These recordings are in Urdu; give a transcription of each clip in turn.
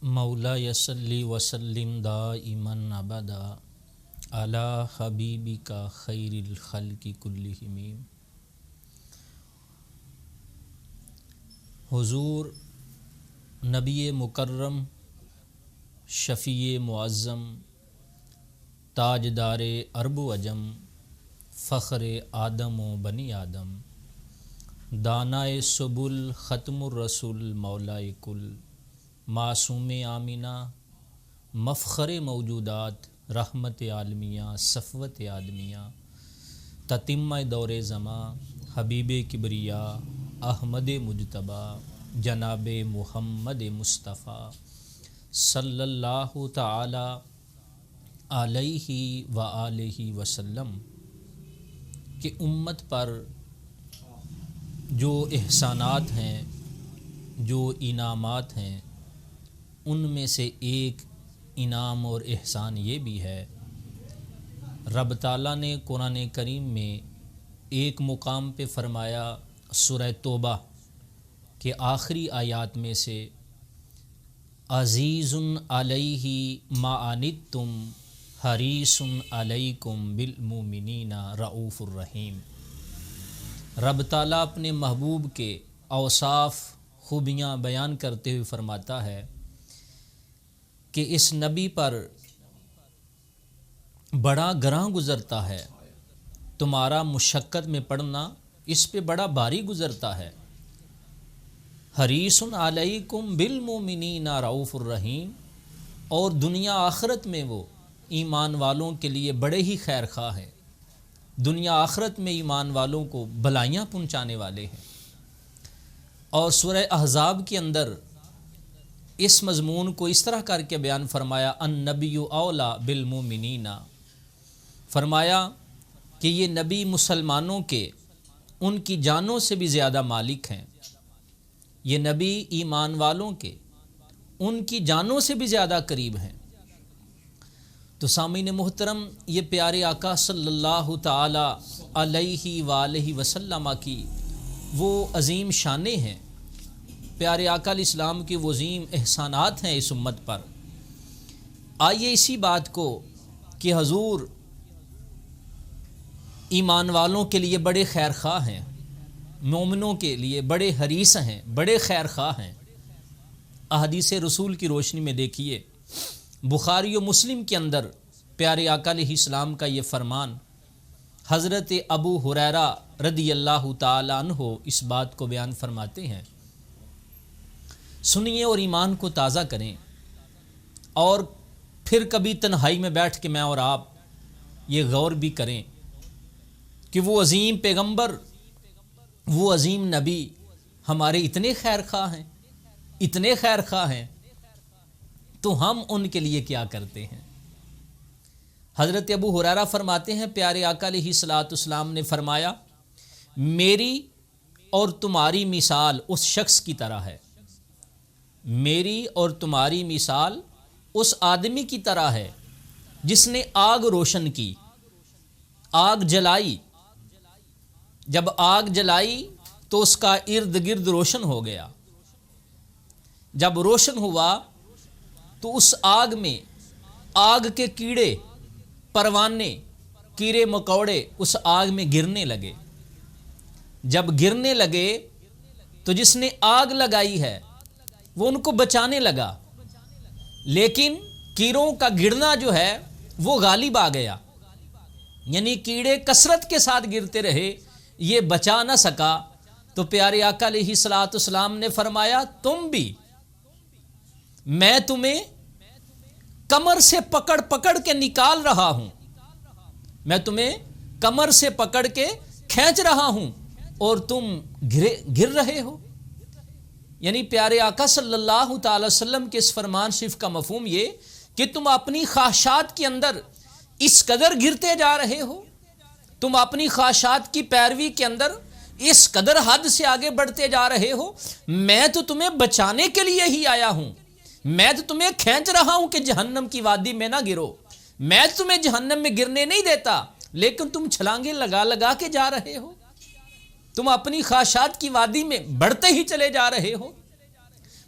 مولاي صل وسلم دائما ابدا على حبيبك خير الخلق كلهم۔ حضور نبی مکرم، شفیع معظم، تاجدار عرب و عجم، فخر آدم و بنی آدم، دانائے سبل، ختم الرسول، مولائے کل، معصوم آمینہ، مفخر موجودات، رحمت عالمیہ، صفوت آدمیہ، تتمہ دور زماں، حبیب کبریا، احمد مجتبی، جناب محمد مصطفیٰ صلی اللہ تعالی علیہ وآلہ وسلم کہ امت پر جو احسانات ہیں، جو انعامات ہیں، ان میں سے ایک انعام اور احسان یہ بھی ہے، رب تعالیٰ نے قرآن کریم میں ایک مقام پہ فرمایا سورہ توبہ کے آخری آیات میں سے، عزیز علیہ ما عنتم حریص علیکم بالمؤمنین رؤوف الرحیم۔ رب تعالیٰ اپنے محبوب کے اوصاف، خوبیاں بیان کرتے ہوئے فرماتا ہے کہ اس نبی پر بڑا گراں گزرتا ہے، تمہارا مشقت میں پڑنا اس پہ بڑا بھاری گزرتا ہے۔ حریص علیکم بالمؤمنین رؤوف الرحیم، اور دنیا آخرت میں وہ ایمان والوں کے لیے بڑے ہی خیر خواہ ہیں، دنیا آخرت میں ایمان والوں کو بھلائیاں پہنچانے والے ہیں۔ اور سورہ احزاب کے اندر اس مضمون کو اس طرح کر کے بیان فرمایا، النبی اولا بالمؤمنین، فرمایا کہ یہ نبی مسلمانوں کے ان کی جانوں سے بھی زیادہ مالک ہیں، یہ نبی ایمان والوں کے ان کی جانوں سے بھی زیادہ قریب ہیں۔ تو سامعین محترم، یہ پیارے آقا صلی اللہ تعالی علیہ وآلہ وسلم کی وہ عظیم شانیں ہیں، پیارے آقا علیہ السلام کی وہ عظیم احسانات ہیں اس امت پر۔ آئیے اسی بات کو کہ حضور ایمان والوں کے لیے بڑے خیر خواہ ہیں، مومنوں کے لیے بڑے حریص ہیں، بڑے خیر خواہ ہیں، احادیث رسول کی روشنی میں دیکھیے، بخاری و مسلم کے اندر پیارے آقا علیہ السلام کا یہ فرمان، حضرت ابو ہریرہ رضی اللہ تعالی عنہ اس بات کو بیان فرماتے ہیں، سنیے اور ایمان کو تازہ کریں، اور پھر کبھی تنہائی میں بیٹھ کے میں اور آپ یہ غور بھی کریں کہ وہ عظیم پیغمبر، وہ عظیم نبی ہمارے اتنے خیر خواہ ہیں، اتنے خیر خواہ ہیں، تو ہم ان کے لیے کیا کرتے ہیں؟ حضرت ابو ہریرہ فرماتے ہیں، پیارے آقا علیہ الصلوۃ والسلام نے فرمایا، میری اور تمہاری مثال اس شخص کی طرح ہے، میری اور تمہاری مثال اس آدمی کی طرح ہے جس نے آگ روشن کی، آگ جلائی، جب آگ جلائی تو اس کا ارد گرد روشن ہو گیا، جب روشن ہوا تو اس آگ میں آگ کے کیڑے، پروانے، کیڑے مکوڑے اس آگ میں گرنے لگے، جب گرنے لگے تو جس نے آگ لگائی ہے وہ ان کو بچانے لگا، لیکن کیڑوں کا گرنا جو ہے وہ غالب آ گیا، یعنی کیڑے کثرت کے ساتھ گرتے رہے، یہ بچا نہ سکا۔ تو پیارے آقا علیہ الصلوۃ والسلام نے فرمایا، تم بھی، میں تمہیں کمر سے پکڑ پکڑ کے نکال رہا ہوں، میں تمہیں کمر سے پکڑ کے کھینچ رہا ہوں اور تم گر رہے ہو۔ یعنی پیارے آقا صلی اللہ تعالی وسلم کے اس فرمان شریف کا مفہوم یہ کہ تم اپنی خواہشات کے اندر اس قدر گرتے جا رہے ہو، تم اپنی خواہشات کی پیروی کے اندر اس قدر حد سے آگے بڑھتے جا رہے ہو، میں تو تمہیں بچانے کے لیے ہی آیا ہوں، میں تو تمہیں کھینچ رہا ہوں کہ جہنم کی وادی میں نہ گرو، میں تمہیں جہنم میں گرنے نہیں دیتا، لیکن تم چھلانگیں لگا لگا کے جا رہے ہو، تم اپنی خواہشات کی وادی میں بڑھتے ہی چلے جا رہے ہو۔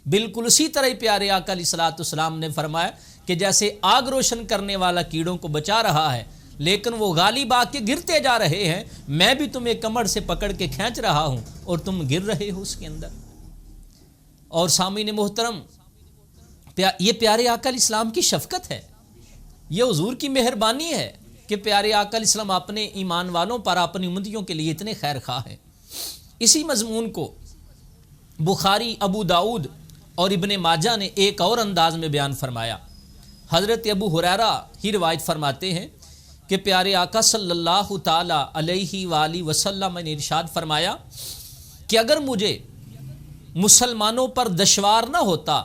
بالکل اسی طرح ہی پیارے آقا علیہ الصلوۃ والسلام نے فرمایا کہ جیسے آگ روشن کرنے والا کیڑوں کو بچا رہا ہے لیکن وہ غالب آ کے گرتے جا رہے ہیں، میں بھی تمہیں کمر سے پکڑ کے کھینچ رہا ہوں اور تم گر رہے ہو اس کے اندر۔ اور سامعین محترم، یہ پیارے آقا علیہ السلام کی شفقت ہے، یہ حضور کی مہربانی ہے کہ پیارے آقا علیہ السلام اپنے ایمان والوں پر، اپنی امتیوں کے لیے اتنے خیر خواہ ہیں۔ اسی مضمون کو بخاری، ابو داؤد اور ابن ماجہ نے ایک اور انداز میں بیان فرمایا۔ حضرت ابو ہریرہ ہی روایت فرماتے ہیں کہ پیارے آقا صلی اللہ تعالی علیہ وآلہ وسلم نے ارشاد فرمایا کہ اگر مجھے مسلمانوں پر دشوار نہ ہوتا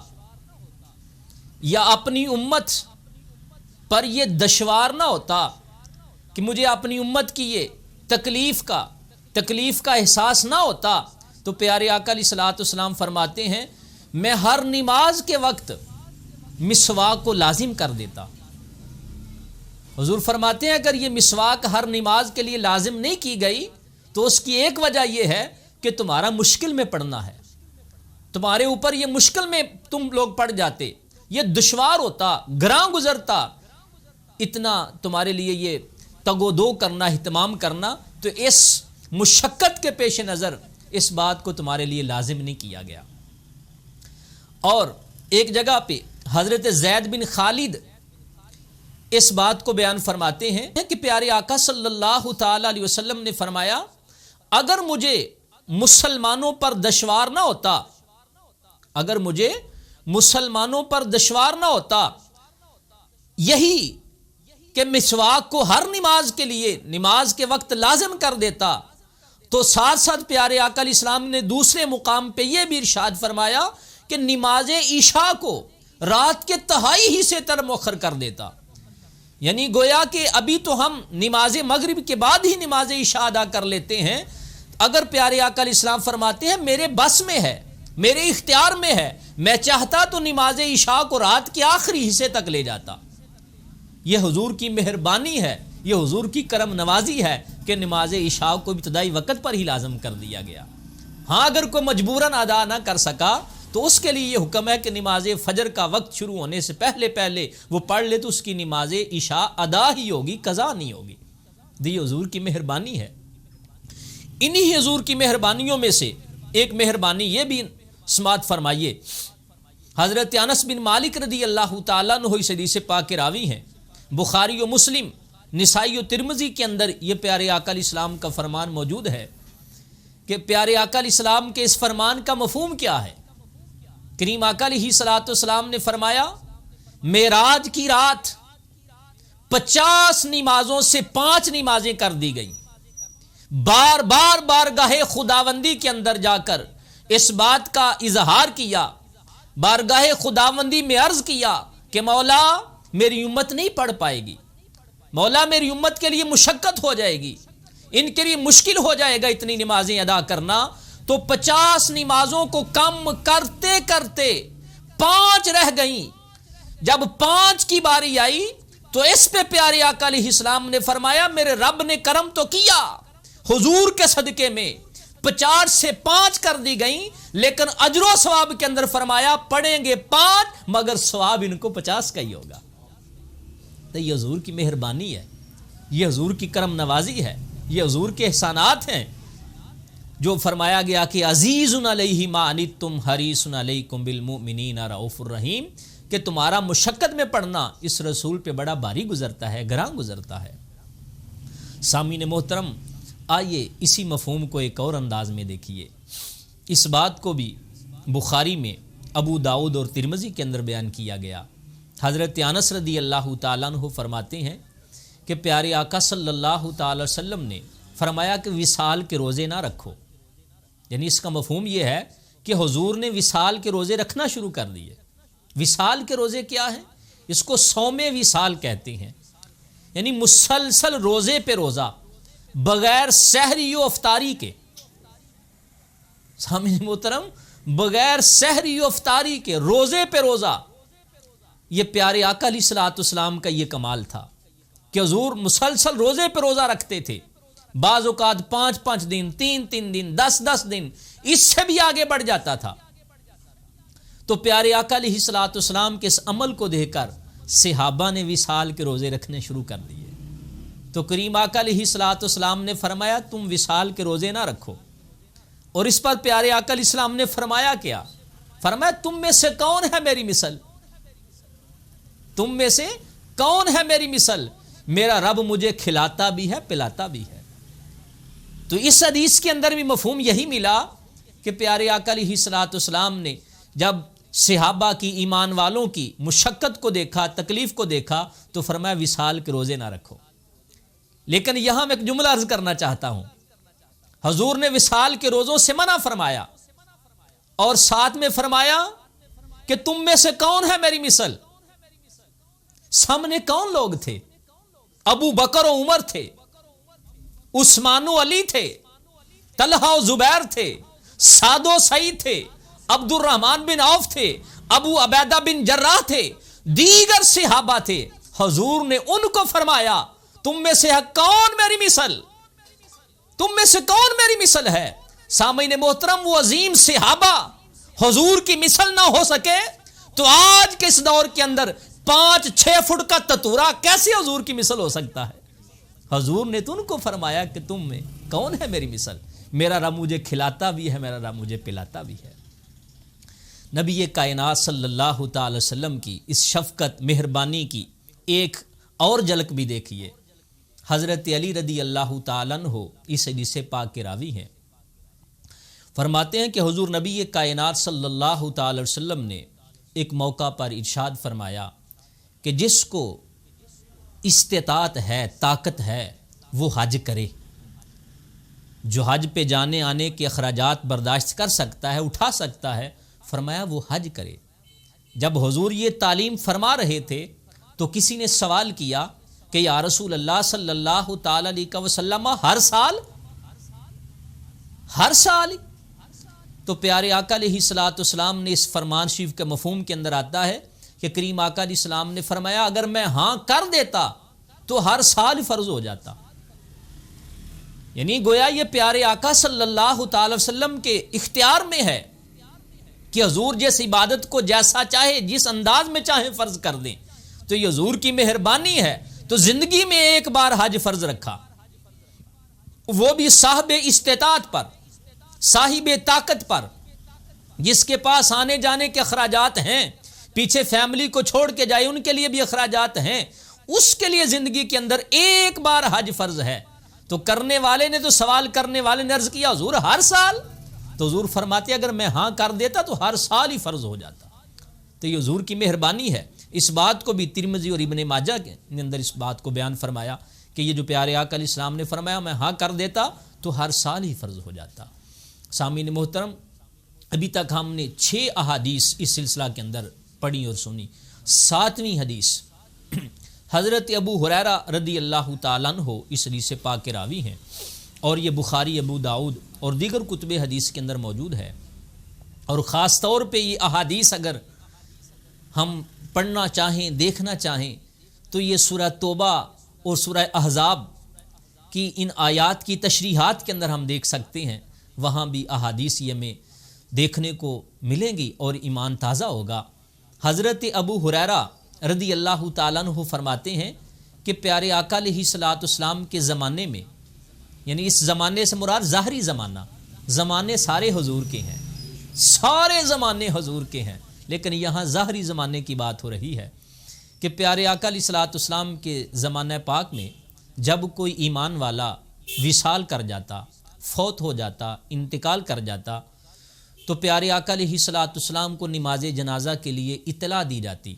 یا اپنی امت پر یہ دشوار نہ ہوتا کہ مجھے اپنی امت کی یہ تکلیف کا احساس نہ ہوتا تو پیارے آقا علیہ الصلوۃ والسلام فرماتے ہیں میں ہر نماز کے وقت مسواک کو لازم کر دیتا۔ حضور فرماتے ہیں اگر یہ مسواک ہر نماز کے لیے لازم نہیں کی گئی تو اس کی ایک وجہ یہ ہے کہ تمہارا مشکل میں پڑنا ہے، تمہارے اوپر یہ مشکل میں تم لوگ پڑ جاتے، یہ دشوار ہوتا، گراں گزرتا، اتنا تمہارے لیے یہ تگ و دو کرنا، اہتمام کرنا، تو اس مشقت کے پیش نظر اس بات کو تمہارے لیے لازم نہیں کیا گیا۔ اور ایک جگہ پہ حضرت زید بن خالد اس بات کو بیان فرماتے ہیں کہ پیارے آقا صلی اللہ تعالی علیہ وسلم نے فرمایا اگر مجھے مسلمانوں پر دشوار نہ ہوتا، اگر مجھے مسلمانوں پر دشوار نہ ہوتا یہی کہ مسواک کو ہر نماز کے لیے نماز کے وقت لازم کر دیتا، تو ساتھ ساتھ پیارے آقا علیہ السلام نے دوسرے مقام پہ یہ بھی ارشاد فرمایا کہ نماز عشاء کو رات کے تہائی حصے تر مؤخر کر دیتا، یعنی گویا کہ ابھی تو ہم نماز مغرب کے بعد ہی نماز عشاء ادا کر لیتے ہیں، اگر پیارے آقا علیہ السلام فرماتے ہیں میرے بس میں ہے، میرے اختیار میں ہے، میں چاہتا تو نماز عشاء کو رات کے آخری حصے تک لے جاتا۔ یہ حضور کی مہربانی ہے، یہ حضور کی کرم نوازی ہے کہ نماز عشاء کو ابتدائی وقت پر ہی لازم کر دیا گیا۔ ہاں اگر کوئی مجبوراً ادا نہ کر سکا تو اس کے لیے یہ حکم ہے کہ نماز فجر کا وقت شروع ہونے سے پہلے وہ پڑھ لے تو اس کی نماز عشاء ادا ہی ہوگی، قضا نہیں ہوگی۔ یہ حضور کی مہربانی ہے۔ انہی حضور کی مہربانیوں میں سے ایک مہربانی یہ بھی سماعت فرمائیے، حضرت انس بن مالک رضی اللہ تعالیٰ عنہ اس حدیث پاک کے راوی ہیں، بخاری و مسلم، نسائی و ترمذی کے اندر یہ پیارے آقا علیہ السلام کا فرمان موجود ہے کہ پیارے آقا علیہ السلام کے اس فرمان کا مفہوم کیا ہے۔ کریم آقا علیہ الصلوۃ والسلام نے فرمایا معراج کی رات 50 نمازوں سے 5 نمازیں کر دی گئیں، بار بار بارگاہ خداوندی کے اندر جا کر اس بات کا اظہار کیا، بارگاہ خداوندی میں عرض کیا کہ مولا میری امت نہیں پڑھ پائے گی، مولا میری امت کے لیے مشقت ہو جائے گی، ان کے لیے مشکل ہو جائے گا اتنی نمازیں ادا کرنا، تو 50 نمازوں کو کم کرتے کرتے 5 رہ گئیں۔ جب 5 کی باری آئی تو اس پہ پیارے آقا علیہ السلام نے فرمایا میرے رب نے کرم تو کیا، حضور کے صدقے میں 50 سے 5 کر دی گئیں، لیکن اجر و ثواب کے اندر فرمایا پڑھیں گے 5 مگر ثواب ان کو 50 کا ہی ہوگا۔ تو یہ حضور کی مہربانی ہے، یہ حضور کی کرم نوازی ہے، یہ حضور کے احسانات ہیں، جو فرمایا گیا کہ عزیز علیہ ما عنتم حریص علیکم بالمؤمنین رؤوف الرحیم، کہ تمہارا مشقت میں پڑنا اس رسول پہ بڑا بھاری گزرتا ہے، گراں گزرتا ہے۔ سامعین محترم، آئیے اسی مفہوم کو ایک اور انداز میں دیکھیے۔ اس بات کو بھی بخاری میں، ابو داؤد اور ترمذی کے اندر بیان کیا گیا۔ حضرت انس رضی اللہ تعالیٰ عنہ فرماتے ہیں کہ پیارے آقا صلی اللہ تعالی وسلم نے فرمایا کہ وصال کے روزے نہ رکھو، یعنی اس کا مفہوم یہ ہے کہ حضور نے وصال کے روزے رکھنا شروع کر دیے۔ وصال کے روزے کیا ہیں؟ اس کو صوم وصال کہتے ہیں، یعنی مسلسل روزے پہ روزہ، بغیر سحری و افطاری کے۔ سامعین محترم، بغیر سحری و افطاری کے روزے پہ روزہ، یہ پیارے آقا علیہ الصلوۃ والسلام کا یہ کمال تھا کہ حضور مسلسل روزے پہ روزہ رکھتے تھے، بعض اوقات 5 دن، 3 دن، 10 دن، اس سے بھی آگے بڑھ جاتا تھا۔ تو پیارے آقا علیہ الصلوۃ والسلام کے اس عمل کو دیکھ کر صحابہ نے وصال کے روزے رکھنے شروع کر دیے. تو کریم آقا علیہ الصلوۃ والسلام نے فرمایا تم وصال کے روزے نہ رکھو. اور اس پر پیارے آقا علیہ السلام نے فرمایا کیا؟ فرمایا تم میں سے کون ہے میری مثل؟ تم میں سے کون ہے میری مثل؟ میرا رب مجھے کھلاتا بھی ہے پلاتا بھی ہے. تو اس حدیث کے اندر بھی مفہوم یہی ملا کہ پیارے آقا علیہ الصلوۃ والسلام نے جب صحابہ کی، ایمان والوں کی مشقت کو دیکھا، تکلیف کو دیکھا، تو فرمایا وصال کے روزے نہ رکھو. لیکن یہاں میں ایک جملہ عرض کرنا چاہتا ہوں. حضور نے وصال کے روزوں سے منع فرمایا اور ساتھ میں فرمایا کہ تم میں سے کون ہے میری مثل؟ سامنے کون لوگ تھے؟ ابو بکر و عمر تھے، عثمان و علی تھے، طلحہ و زبیر تھے، سعد و سعید تھے، عبد الرحمن بن عوف تھے، ابو عبیدہ بن جراح تھے، دیگر صحابہ تھے. حضور نے ان کو فرمایا تم میں سے کون میری مثل؟ تم میں سے کون میری مثل ہے؟ سامعین محترم، وہ عظیم صحابہ حضور کی مثل نہ ہو سکے تو آج کے اس دور کے اندر 5-6 فٹ کا تتورا کیسے حضور کی مثل ہو سکتا ہے؟ حضور نے تو ان کو فرمایا کہ تم میں کون ہے میری مثل؟ میرا رب مجھے کھلاتا بھی ہے، میرا رب مجھے پلاتا بھی ہے. نبی کائنات صلی اللہ تعالی وسلم کی اس شفقت مہربانی کی ایک اور جھلک بھی دیکھیے. حضرت علی رضی اللہ تعالیٰ عنہ اس حدیث پاک کے راوی ہیں. فرماتے ہیں کہ حضور نبی کائنات صلی اللہ تعالی وسلم نے ایک موقع پر ارشاد فرمایا کہ جس کو استطاعت ہے، طاقت ہے، وہ حج کرے. جو حج پہ جانے آنے کے اخراجات برداشت کر سکتا ہے، اٹھا سکتا ہے، فرمایا وہ حج کرے. جب حضور یہ تعلیم فرما رہے تھے تو کسی نے سوال کیا کہ یا رسول اللہ صلی اللہ تعالی علیہ وسلم ہر سال؟ تو پیارے آقا علیہ الصلوۃ والسلام نے اس فرمان شریف کے مفہوم کے اندر آتا ہے کہ کریم آقا علیہ السلام نے فرمایا اگر میں ہاں کر دیتا تو ہر سال فرض ہو جاتا. یعنی گویا یہ پیارے آقا صلی اللہ تعالی وسلم کے اختیار میں ہے کہ حضور جس عبادت کو جیسا چاہے، جس انداز میں چاہے فرض کر دیں. تو یہ حضور کی مہربانی ہے. تو زندگی میں ایک بار حج فرض رکھا، وہ بھی صاحب استطاعت پر، صاحب طاقت پر، جس کے پاس آنے جانے کے اخراجات ہیں، پیچھے فیملی کو چھوڑ کے جائے ان کے لیے بھی اخراجات ہیں، اس کے لیے زندگی کے اندر ایک بار حج فرض ہے. تو کرنے والے نے، تو سوال کرنے والے نے عرض کیا حضور ہر سال؟ تو حضور فرماتے اگر میں ہاں کر دیتا تو ہر سال ہی فرض ہو جاتا. تو یہ حضور کی مہربانی ہے. اس بات کو بھی ترمذی اور ابن ماجہ کے اندر اس بات کو بیان فرمایا کہ یہ جو پیارے آقا علیہ السلام نے فرمایا میں ہاں کر دیتا تو ہر سال ہی فرض ہو جاتا. سامعین محترم، ابھی تک ہم نے 6 احادیث اس سلسلہ کے اندر پڑھی اور سنی. 7ویں حدیث حضرت ابو ہریرہ رضی اللہ تعالیٰ عنہ اس حدیث پاک کے راوی ہیں اور یہ بخاری، ابو داؤد اور دیگر کتب حدیث کے اندر موجود ہے. اور خاص طور پہ یہ احادیث اگر ہم پڑھنا چاہیں، دیکھنا چاہیں تو یہ سورہ توبہ اور سورہ احزاب کی ان آیات کی تشریحات کے اندر ہم دیکھ سکتے ہیں. وہاں بھی احادیث یہ میں دیکھنے کو ملیں گی اور ایمان تازہ ہوگا. حضرت ابو ہریرہ رضی اللہ تعالیٰ عنہ فرماتے ہیں کہ پیارے آقا علیہ الصلوۃ والسلام کے زمانے میں، یعنی اس زمانے سے مراد ظاہری زمانے سارے حضور کے ہیں، سارے زمانے حضور کے ہیں، لیکن یہاں ظاہری زمانے کی بات ہو رہی ہے کہ پیارے آقا علیہ الصلوۃ والسلام کے زمانہ پاک میں جب کوئی ایمان والا وصال کر جاتا، فوت ہو جاتا، انتقال کر جاتا، تو پیارے آقا علیہ الصلوۃ والسلام کو نماز جنازہ کے لیے اطلاع دی جاتی.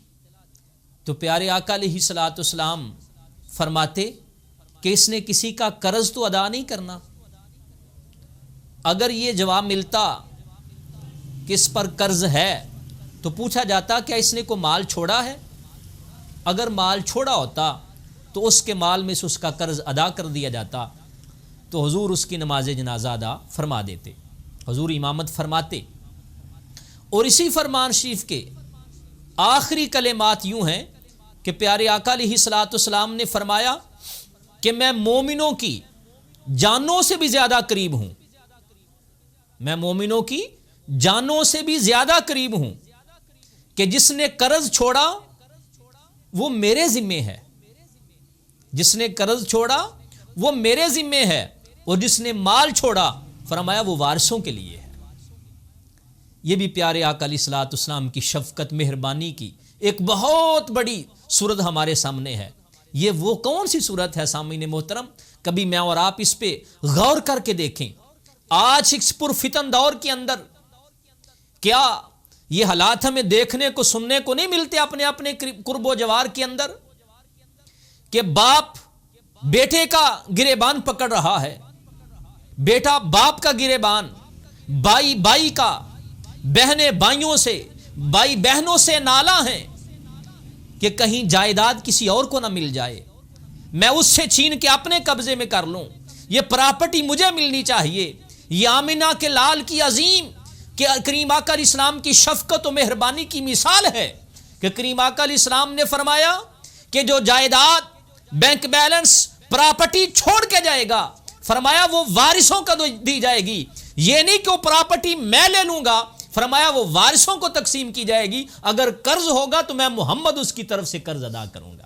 تو پیارے آقا علیہ الصلوۃ والسلام فرماتے کہ اس نے کسی کا قرض تو ادا نہیں کرنا. اگر یہ جواب ملتا کہ اس پر قرض ہے تو پوچھا جاتا کیا اس نے کوئی مال چھوڑا ہے؟ اگر مال چھوڑا ہوتا تو اس کے مال میں سے اس کا قرض ادا کر دیا جاتا. تو حضور اس کی نماز جنازہ ادا فرما دیتے، حضور امامت فرماتے. اور اسی فرمان شریف کے آخری کلمات یوں ہیں کہ پیارے آقا علیہ الصلوۃ والسلام نے فرمایا کہ میں مومنوں کی جانوں سے بھی زیادہ قریب ہوں، میں مومنوں کی جانوں سے بھی زیادہ قریب ہوں. کہ جس نے قرض چھوڑا وہ میرے ذمے ہے، جس نے قرض چھوڑا وہ میرے ذمے ہے، اور جس نے مال چھوڑا فرمایا وہ وارثوں کے لیے ہے۔ یہ بھی پیارے آقا علیہ الصلوۃ والسلام کی شفقت مہربانی کی ایک بہت بڑی صورت ہمارے سامنے ہے۔ یہ وہ کون سی صورت ہے سامعین محترم؟ کبھی میں اور آپ اس پہ غور کر کے دیکھیں۔ آج اس پرفتن دور کے اندر کیا یہ حالات ہمیں دیکھنے کو سننے کو نہیں ملتے اپنے اپنے قرب و جوار کے اندر، کہ باپ بیٹے کا گریبان پکڑ رہا ہے، بیٹا باپ کا گریبان، بھائی بھائی کا، بہنیں بھائیوں سے، بھائی بہنوں سے نالا ہیں کہ کہیں جائیداد کسی اور کو نہ مل جائے، میں اس سے چھین کے اپنے قبضے میں کر لوں، یہ پراپرٹی مجھے ملنی چاہیے۔ یہ آمنہ کے لال کی عظیم کہ کریم آقا علیہ السلام کی شفقت و مہربانی کی مثال ہے کہ کریم آقا علیہ السلام نے فرمایا کہ جو جائیداد، بینک بیلنس، پراپرٹی چھوڑ کے جائے گا، فرمایا وہ وارثوں کو دی جائے گی، یہ نہیں کہ وہ پراپرٹی میں لے لوں گا، فرمایا وہ وارثوں کو تقسیم کی جائے گی، اگر قرض ہوگا تو میں محمد اس کی طرف سے قرض ادا کروں گا۔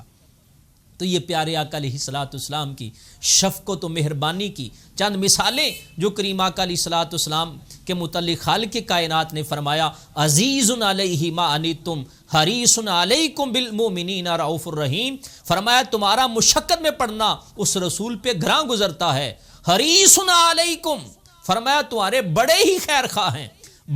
تو یہ پیارے آقا علیہ الصلوۃ والسلام کی شفقت و مہربانی کی چند مثالیں جو کریم آقا علیہ الصلوۃ والسلام کے متعلق خالق کائنات نے فرمایا، عزیز علیہ ما عنتم حریص علیکم بالمؤمنین رؤوف الرحیم، فرمایا تمہارا مشقت میں پڑنا اس رسول پہ گراں گزرتا ہے۔ حریص علیکم، فرمایا تمہارے بڑے ہی خیر خواہ ہیں،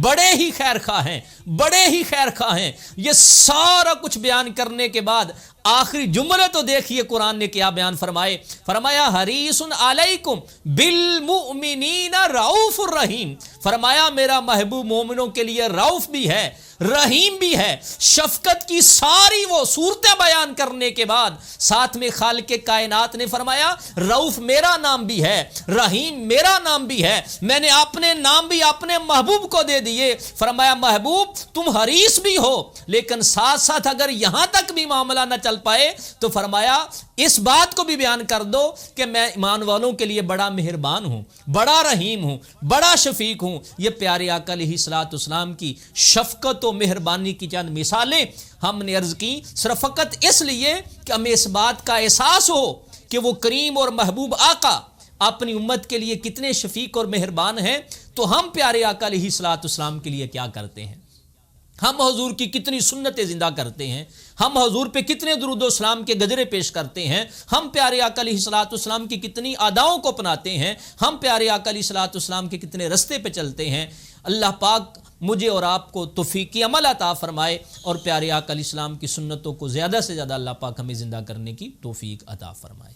بڑے ہی خیر خواہ ہیں، بڑے ہی خیر خواہ ہیں۔ یہ سارا کچھ بیان کرنے کے بعد آخری جملے تو دیکھیے قرآن نے کیا بیان فرمائے، فرمایا حریص علیکم بالمؤمنین رؤوف الرحیم، فرمایا میرا محبوب مومنوں کے لیے رؤوف بھی ہے، رحیم بھی ہے۔ شفقت کی ساری وہ صورتیں بیان کرنے کے بعد ساتھ میں خالق کائنات نے فرمایا رؤوف میرا نام بھی ہے، رحیم میرا نام بھی ہے، میں نے اپنے نام بھی اپنے محبوب کو دے دیے۔ فرمایا محبوب تم حریص بھی ہو، لیکن ساتھ ساتھ اگر یہاں تک بھی معاملہ نہ چل پائے تو فرمایا اس بات کو بھی بیان کر دو کہ میں ایمان والوں کے لیے بڑا مہربان ہوں، بڑا رحیم ہوں، بڑا شفیق ہوں۔ یہ پیارے آقا علیہ الصلوۃ والسلام کی شفقت و مہربانی کی چند مثالیں ہم نے عرض کی، صرف فقط اس لیے کہ ہمیں اس بات کا احساس ہو کہ وہ کریم اور محبوب آقا اپنی امت کے لیے کتنے شفیق اور مہربان ہیں، تو ہم پیارے آقا علیہ الصلوۃ والسلام کے لیے کیا کرتے ہیں، ہم حضور کی کتنی سنتیں زندہ کرتے ہیں، ہم حضور پہ کتنے درود و سلام کے گجرے پیش کرتے ہیں، ہم پیارے آقا علیہ الصلوۃ والسلام کی کتنی اداؤں کو اپناتے ہیں، ہم پیارے آقا علیہ الصلوۃ والسلام کے کتنے رستے پہ چلتے ہیں۔ اللہ پاک مجھے اور آپ کو توفیق عمل عطا فرمائے، اور پیارے آقا علیہ السلام کی سنتوں کو زیادہ سے زیادہ اللہ پاک ہمیں زندہ کرنے کی توفیق عطا فرمائے۔